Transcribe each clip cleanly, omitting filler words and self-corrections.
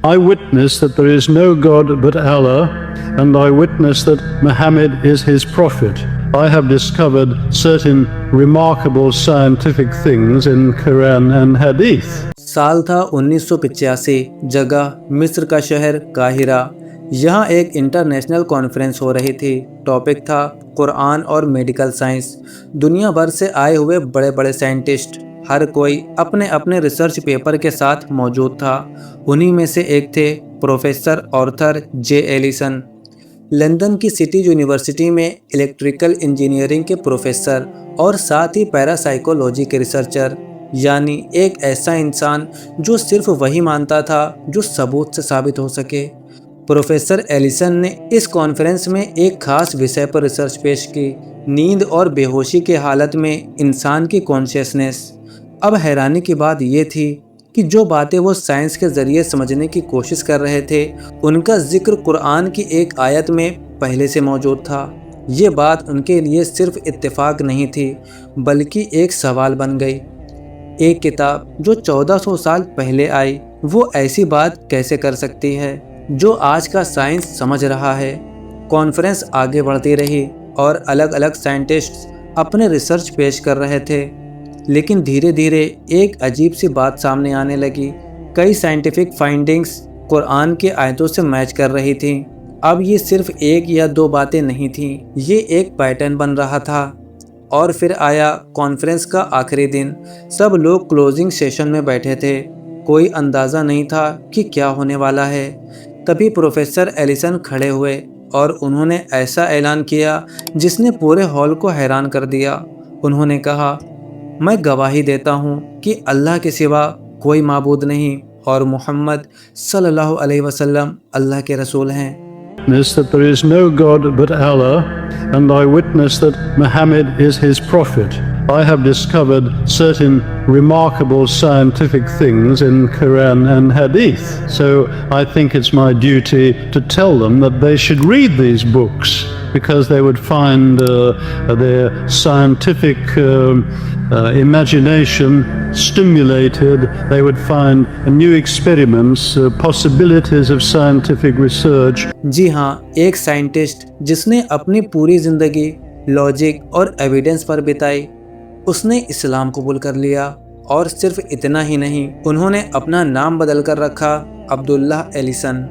I witness that there is no God but Allah, and I witness that Muhammad is his prophet. I have discovered certain remarkable scientific things in Quran and Hadith. साल था 1985। जगह मिस्र का शहर Cairo. यहाँ एक international conference हो रही थी। टॉपिक था कुरान और मेडिकल साइंस। दुनिया भर से आए हुए बड़े बड़े साइंटिस्ट, हर कोई अपने अपने रिसर्च पेपर के साथ मौजूद था। उन्हीं में से एक थे प्रोफेसर आर्थर जे एलिसन, लंदन की सिटी यूनिवर्सिटी में इलेक्ट्रिकल इंजीनियरिंग के प्रोफेसर और साथ ही पैरासाइकोलॉजी के रिसर्चर। यानी एक ऐसा इंसान जो सिर्फ वही मानता था जो सबूत से साबित हो सके। प्रोफेसर एलिसन ने इस कॉन्फ्रेंस में एक खास विषय पर रिसर्च पेश की, नींद और बेहोशी के हालत में इंसान की कॉन्शियसनेस। अब हैरानी की बात यह थी कि जो बातें वो साइंस के जरिए समझने की कोशिश कर रहे थे, उनका जिक्र कुरान की एक आयत में पहले से मौजूद था। ये बात उनके लिए सिर्फ इत्तेफाक नहीं थी, बल्कि एक सवाल बन गई। एक किताब जो 1400 साल पहले आई, वो ऐसी बात कैसे कर सकती है जो आज का साइंस समझ रहा है। कॉन्फ्रेंस आगे बढ़ती रही और अलग अलग साइंटिस्ट्स अपने रिसर्च पेश कर रहे थे, लेकिन धीरे धीरे एक अजीब सी बात सामने आने लगी। कई साइंटिफिक फाइंडिंग्स कुरान के आयतों से मैच कर रही थी। अब ये सिर्फ एक या दो बातें नहीं थीं, ये एक पैटर्न बन रहा था। और फिर आया कॉन्फ्रेंस का आखिरी दिन। सब लोग क्लोजिंग सेशन में बैठे थे। कोई अंदाज़ा नहीं था कि क्या होने वाला है। तभी प्रोफेसर एलिसन खड़े हुए और उन्होंने ऐसा ऐलान किया जिसने पूरे हॉल को हैरान कर दिया। उन्होंने कहा, मैं गवाही देता हूँ कि अल्लाह के सिवा कोई माबूद नहीं और मोहम्मद सल्लल्लाहु अलैहि वसल्लम अल्लाह के रसूल हैं। That there is no God but Allah, and I witness that Muhammad is his prophet. I have discovered certain remarkable scientific things in Quran and Hadith. So I think it's my duty to tell them that they should read these books, because they would find their scientific imagination stimulated. They would find new experiments, possibilities of scientific research. जी हाँ, एक scientist जिसने अपनी पूरी जिंदगी logic और evidence पर बिताई, उसने इस्लाम कबूल कर लिया। और सिर्फ इतना ही नहीं, उन्होंने अपना नाम बदल कर रखा अब्दुल्ला एलिसन।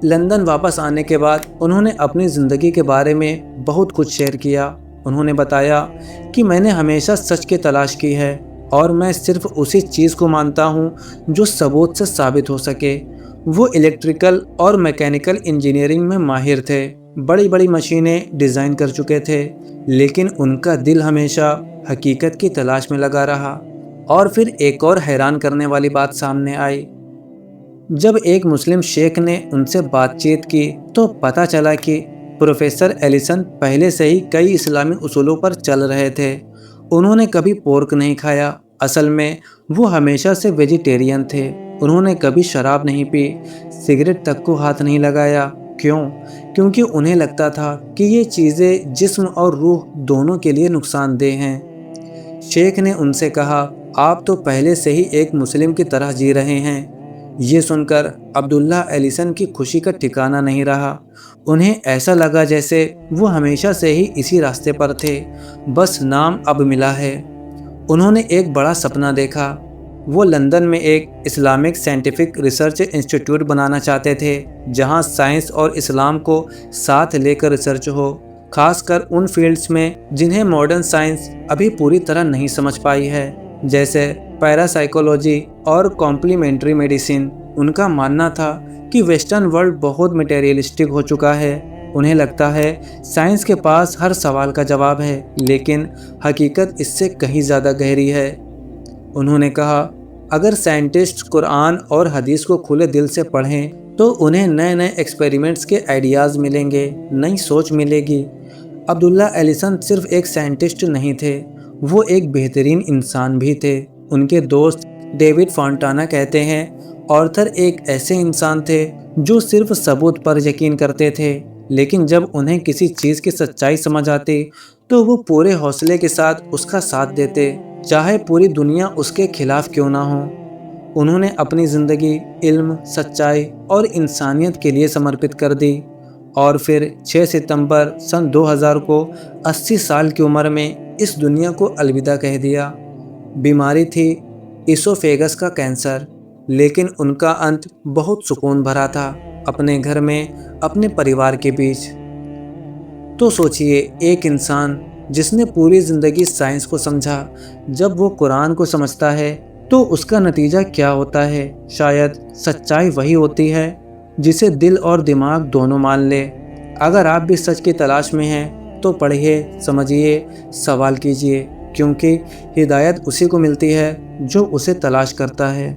लंदन वापस आने के बाद उन्होंने अपनी ज़िंदगी के बारे में बहुत कुछ शेयर किया। उन्होंने बताया कि मैंने हमेशा सच की तलाश की है और मैं सिर्फ उसी चीज़ को मानता हूँ जो सबूत से साबित हो सके। वो इलेक्ट्रिकल और मैकेनिकल इंजीनियरिंग में माहिर थे, बड़ी बड़ी मशीनें डिज़ाइन कर चुके थे, लेकिन उनका दिल हमेशा हकीकत की तलाश में लगा रहा। और फिर एक और हैरान करने वाली बात सामने आई। जब एक मुस्लिम शेख ने उनसे बातचीत की तो पता चला कि प्रोफेसर एलिसन पहले से ही कई इस्लामी उसूलों पर चल रहे थे। उन्होंने कभी पोर्क नहीं खाया। असल में वो हमेशा से वेजिटेरियन थे। उन्होंने कभी शराब नहीं पी, सिगरेट तक को हाथ नहीं लगाया। क्यों? क्योंकि उन्हें लगता था कि ये चीज़ें जिस्म और रूह दोनों के लिए नुकसानदेह हैं। शेख ने उनसे कहा, आप तो पहले से ही एक मुस्लिम की तरह जी रहे हैं। ये सुनकर अब्दुल्ला एलिसन की खुशी का ठिकाना नहीं रहा। उन्हें ऐसा लगा जैसे वो हमेशा से ही इसी रास्ते पर थे, बस नाम अब मिला है। उन्होंने एक बड़ा सपना देखा। वो लंदन में एक इस्लामिक साइंटिफिक रिसर्च इंस्टीट्यूट बनाना चाहते थे, जहां साइंस और इस्लाम को साथ लेकर रिसर्च हो, खासकर उन फील्ड्स में जिन्हें मॉडर्न साइंस अभी पूरी तरह नहीं समझ पाई है, जैसे पैरासाइकोलॉजी और कॉम्प्लीमेंट्री मेडिसिन। उनका मानना था कि वेस्टर्न वर्ल्ड बहुत मटेरियलिस्टिक हो चुका है। उन्हें लगता है साइंस के पास हर सवाल का जवाब है, लेकिन हकीकत इससे कहीं ज़्यादा गहरी है। उन्होंने कहा, अगर साइंटिस्ट कुरान और हदीस को खुले दिल से पढ़ें तो उन्हें नए नए एक्सपेरिमेंट्स के आइडियाज़ मिलेंगे, नई सोच मिलेगी। अब्दुल्ला एलिसन सिर्फ एक साइंटिस्ट नहीं थे, वो एक बेहतरीन इंसान भी थे। उनके दोस्त डेविड फॉन्टाना कहते हैं, आर्थर एक ऐसे इंसान थे जो सिर्फ सबूत पर यकीन करते थे, लेकिन जब उन्हें किसी चीज़ की सच्चाई समझ आती तो वो पूरे हौसले के साथ उसका साथ देते, चाहे पूरी दुनिया उसके खिलाफ क्यों ना हो। उन्होंने अपनी ज़िंदगी इल्म, सच्चाई और इंसानियत के लिए समर्पित कर दी और फिर 6 सितंबर सन 2000 को 80 साल की उम्र में इस दुनिया को अलविदा कह दिया। बीमारी थी इसोफेगस का कैंसर, लेकिन उनका अंत बहुत सुकून भरा था, अपने घर में अपने परिवार के बीच। तो सोचिए, एक इंसान जिसने पूरी ज़िंदगी साइंस को समझा, जब वो कुरान को समझता है तो उसका नतीजा क्या होता है? शायद सच्चाई वही होती है जिसे दिल और दिमाग दोनों मान ले। अगर आप भी सच की तलाश में हैं तो पढ़िए, समझिए, सवाल कीजिए, क्योंकि हिदायत उसी को मिलती है जो उसे तलाश करता है।